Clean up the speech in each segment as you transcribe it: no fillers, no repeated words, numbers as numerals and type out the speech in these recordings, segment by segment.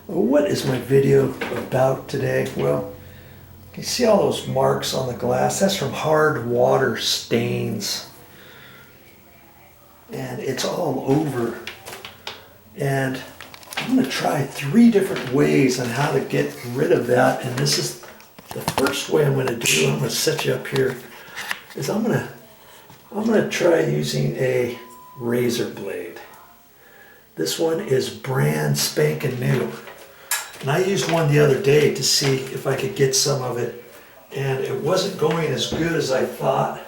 What is my video about today? Well, you see all those marks on the glass? That's from hard water stains. And it's all over. And I'm going to try 3 different ways on how to get rid of that. And this is the first way I'm going to do. I'm going to set you up here. Is I'm going to try using a razor blade. This one is brand spanking new. And I used one the other day to see if I could get some of it, and it wasn't going as good as I thought.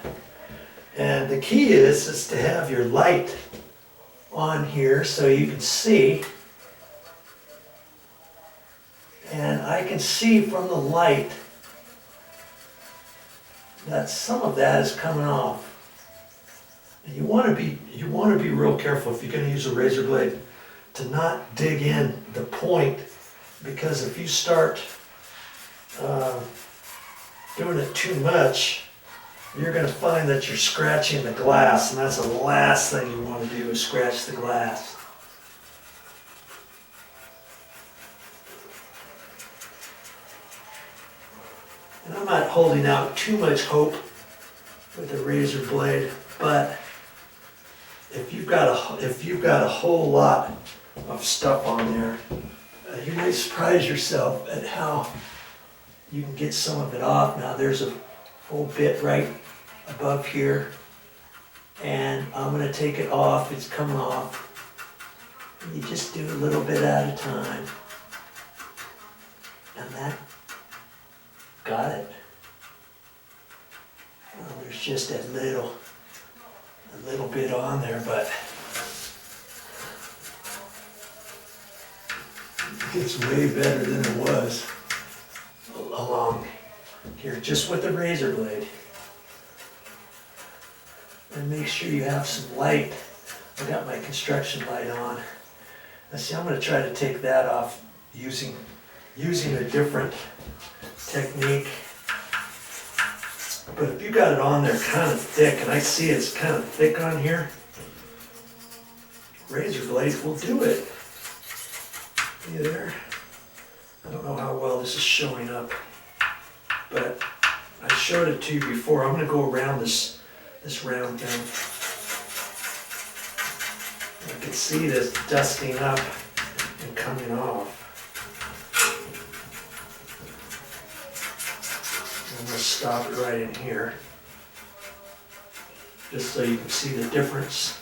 And the key is to have your light on here so you can see. And I can see from the light that some of that is coming off. And you want to be real careful if you're going to use a razor blade to not dig in the point, because if you start doing it too much, you're going to find that you're scratching the glass, and that's the last thing you want to do, is scratch the glass. And I'm not holding out too much hope with a razor blade, but if you've got a whole lot of stuff on there, you might surprise yourself at how you can get some of it off. Now there's a whole bit right above here, and I'm going to take it off. It's coming off. And you just do a little bit at a time. And that, got it. Well, there's just a little bit on there, but it's way better than it was along here, just with the razor blade. And make sure you have some light. I got my construction light on. Now see, I'm going to try to take that off using a different technique. But if you got it on there kind of thick, and I see it's kind of thick on here, razor blade will do it. See there? I don't know how well this is showing up, but I showed it to you before. I'm going to go around this round thing. You can see this dusting up and coming off. I'm going to stop it right in here, just so you can see the difference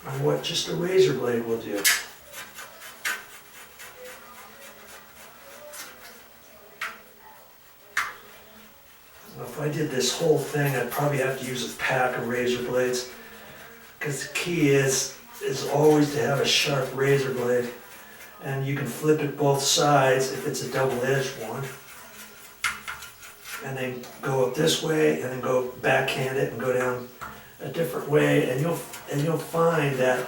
on what just a razor blade will do. Now, if I did this whole thing, I'd probably have to use a pack of razor blades, because the key is always to have a sharp razor blade, and you can flip it both sides if it's a double-edged one, and then go up this way, and then go backhand it and go down a different way, and you'll find that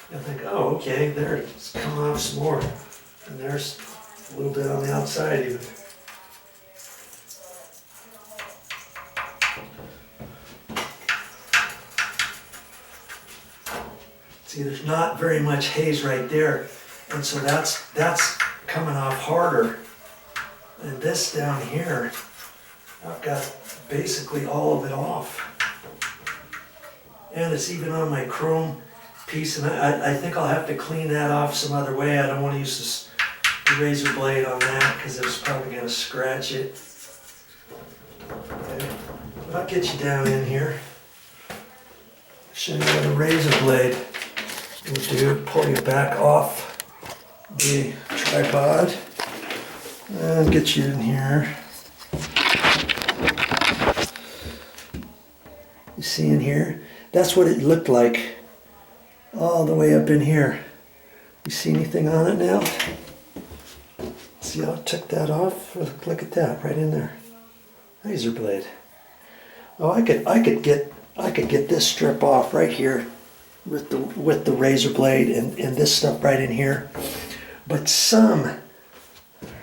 you'll think, oh, okay, there, it's coming off some more, and there's a little bit on the outside even. See, there's not very much haze right there, and so that's coming off harder. And this down here, I've got basically all of it off. And it's even on my chrome piece, and I think I'll have to clean that off some other way. I don't want to use the razor blade on that, because it's probably going to scratch it. Okay. But I'll get you down in here. Show you what a razor blade will do. Pull you back off the tripod and get you in here. You see in here? That's what it looked like all the way up in here. You see anything on it now? See how I took that off? Look at that right in there. Razor blade. Oh, I could get this strip off right here with the razor blade and this stuff right in here. But some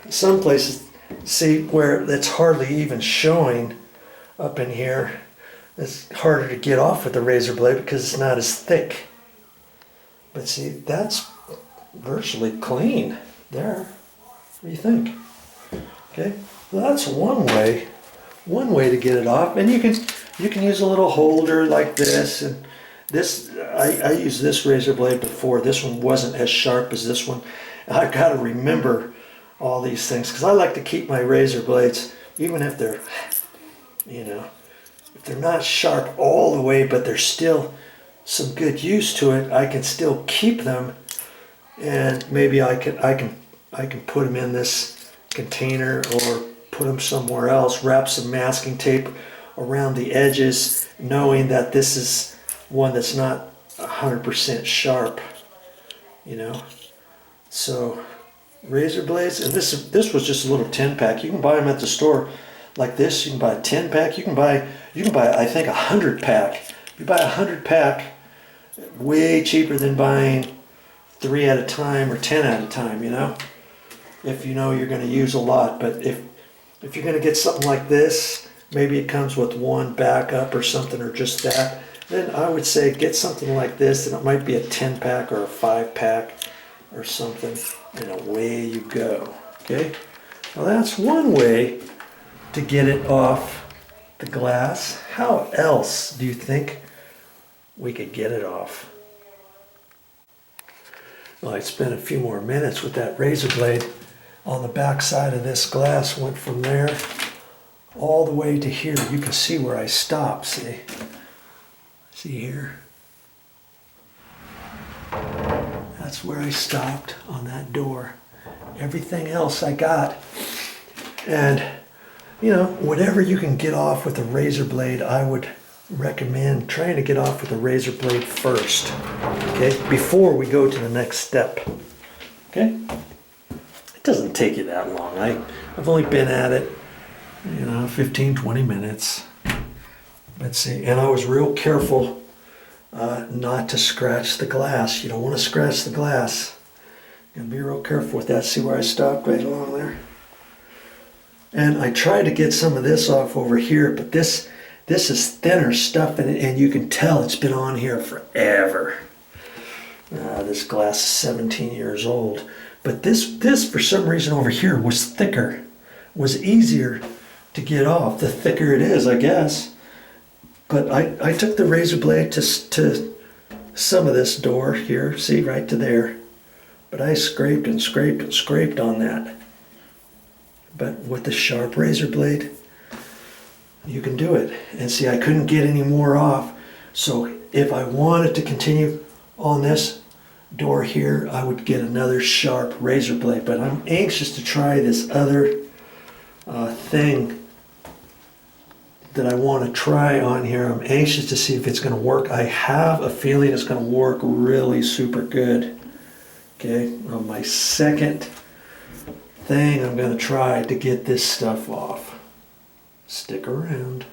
places, see where it's hardly even showing up in here. It's harder to get off with the razor blade because it's not as thick. But see, that's virtually clean. there. What do you think? Okay, well, that's one way to get it off. And you can use a little holder like this. And this, I used this razor blade before. This one wasn't as sharp as this one. I've got to remember all these things because I like to keep my razor blades, even if they're, you know, if they're not sharp all the way, but there's still some good use to it. I can still keep them, and maybe I can put them in this container or put them somewhere else, wrap some masking tape around the edges, knowing that this is one that's not 100% sharp, you know. So razor blades, and this was just a little 10-pack. You can buy them at the store like this. You can buy a 10-pack. You can buy I think a 100-pack. You buy a 100-pack, way cheaper than buying 3 at a time or 10 at a time, you know. If you know you're going to use a lot. But if you're going to get something like this, maybe it comes with one backup or something, or just that, then I would say get something like this, and it might be a 10-pack or a 5-pack or something, and away you go. Okay, well, that's one way to get it off the glass. How else do you think we could get it off? Well, I spent a few more minutes with that razor blade on the back side of this glass. Went from there all the way to here. You can see where I stopped, see here? That's where I stopped on that door. Everything else I got. And, you know, whatever you can get off with a razor blade, I would recommend trying to get off with a razor blade first, okay, before we go to the next step. Okay? It doesn't take you that long. I've only been at it, 15-20 minutes. Let's see, and I was real careful not to scratch the glass. You don't want to scratch the glass. You gotta be real careful with that. See where I stopped right along there? And I tried to get some of this off over here, but this is thinner stuff, and you can tell it's been on here forever. This glass is 17 years old. But this for some reason over here was thicker, was easier to get off. The thicker it is, I guess. But I took the razor blade to some of this door here, see, right to there. But I scraped and scraped and scraped on that. But with the sharp razor blade, you can do it. And see, I couldn't get any more off. So if I wanted to continue on this door here, I would get another sharp razor blade. But I'm anxious to try this other thing that I want to try on here. I'm anxious to see if it's going to work. I have a feeling it's going to work really super good. Okay, on my second thing I'm going to try to get this stuff off. Stick around.